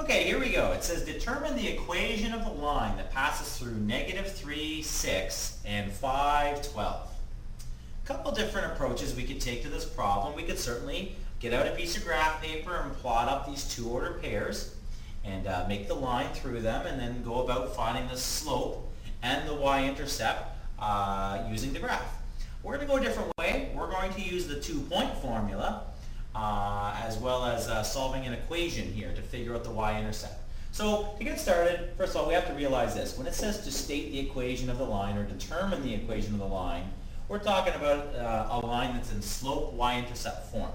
Okay, here we go. It says determine the equation of the line that passes through -3, 6, and 5, 12. A couple different approaches we could take to this problem. We could certainly get out a piece of graph paper and plot up these two ordered pairs and make the line through them, and then go about finding the slope and the y-intercept using the graph. We're going to go a different way. We're going to use the 2-point formula as well as solving an equation here to figure out the y-intercept. So to get started, first of all, we have to realize this. When it says to state the equation of the line or determine the equation of the line, we're talking about a line that's in slope y-intercept form.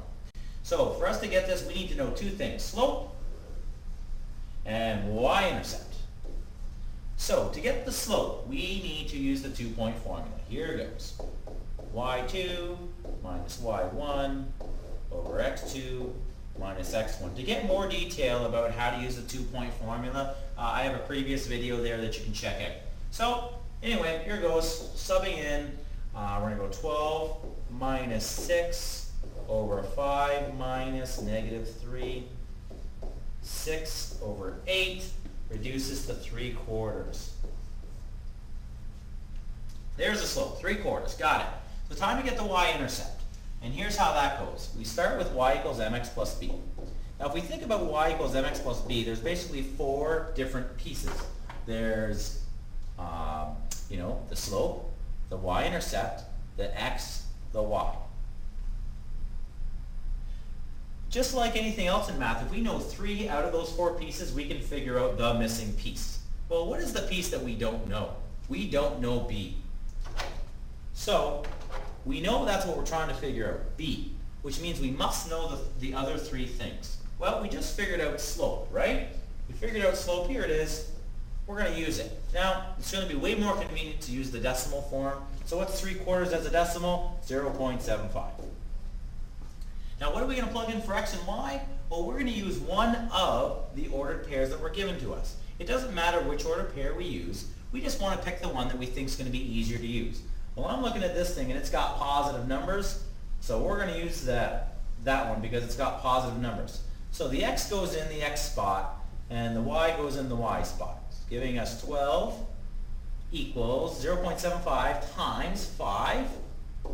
So for us to get this, we need to know two things: slope and y-intercept. So to get the slope, we need to use the 2-point formula. Here it goes. y2 minus y1 over x2 minus x1. To get more detail about how to use the 2-point formula, I have a previous video there that you can check out. So anyway, here goes. Subbing in, we're going to go 12 minus 6 over 5 minus -3. 6 over 8 reduces to 3/4. There's the slope, 3/4. Got it. So time to get the y-intercept. And here's how that goes. We start with y equals mx plus b. Now if we think about y equals mx plus b, there's basically 4 different pieces. There's the slope, the y-intercept, the x, the y. Just like anything else in math, if we know 3 out of those 4 pieces, we can figure out the missing piece. Well, what is the piece that we don't know? We don't know b. So we know that's what we're trying to figure out, b, which means we must know the other 3 things. Well, we just figured out slope, right? We figured out slope. Here it is. We're going to use it. Now, it's going to be way more convenient to use the decimal form. So what's 3/4 as a decimal? 0.75. Now, what are we going to plug in for x and y? Well, we're going to use one of the ordered pairs that were given to us. It doesn't matter which ordered pair we use. We just want to pick the one that we think is going to be easier to use. Well, I'm looking at this thing and it's got positive numbers, so we're going to use that one because it's got positive numbers. So the x goes in the x spot and the y goes in the y spot, giving us 12 equals 0.75 times 5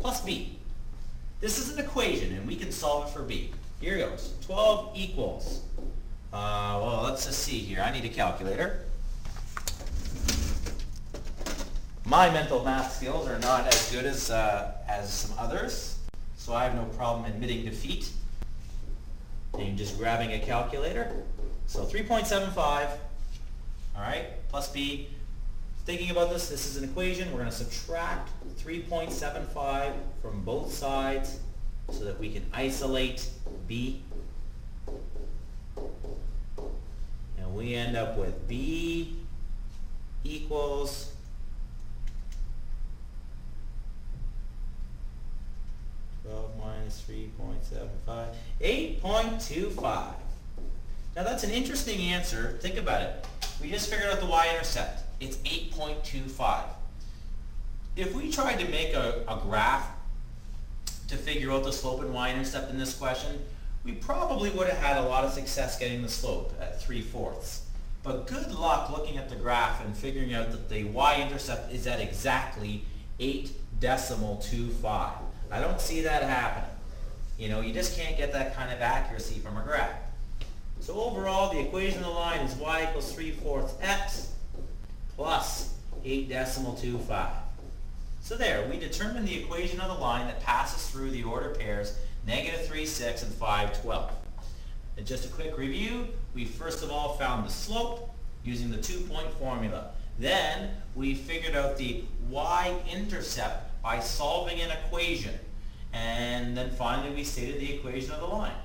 plus b. This is an equation and we can solve it for b. Here goes. 12 equals, well, let's just see here. I need a calculator. My mental math skills are not as good as some others, so I have no problem admitting defeat and just grabbing a calculator. So 3.75, all right, plus b. Thinking about this, this is an equation. We're going to subtract 3.75 from both sides so that we can isolate b. And we end up with b equals 12 minus 3.75, 8.25. Now that's an interesting answer. Think about it. We just figured out the y-intercept. It's 8.25. If we tried to make a graph to figure out the slope and y-intercept in this question, we probably would have had a lot of success getting the slope at 3/4. But good luck looking at the graph and figuring out that the y-intercept is at exactly 8.25. I don't see that happening. You just can't get that kind of accuracy from a graph. So overall, the equation of the line is y equals 3/4 x plus 8.25. So there, we determined the equation of the line that passes through the ordered pairs -3, 6, and 5, 12. And just a quick review, we first of all found the slope using the 2-point formula. Then we figured out the y-intercept by solving an equation. And then finally we stated the equation of the line.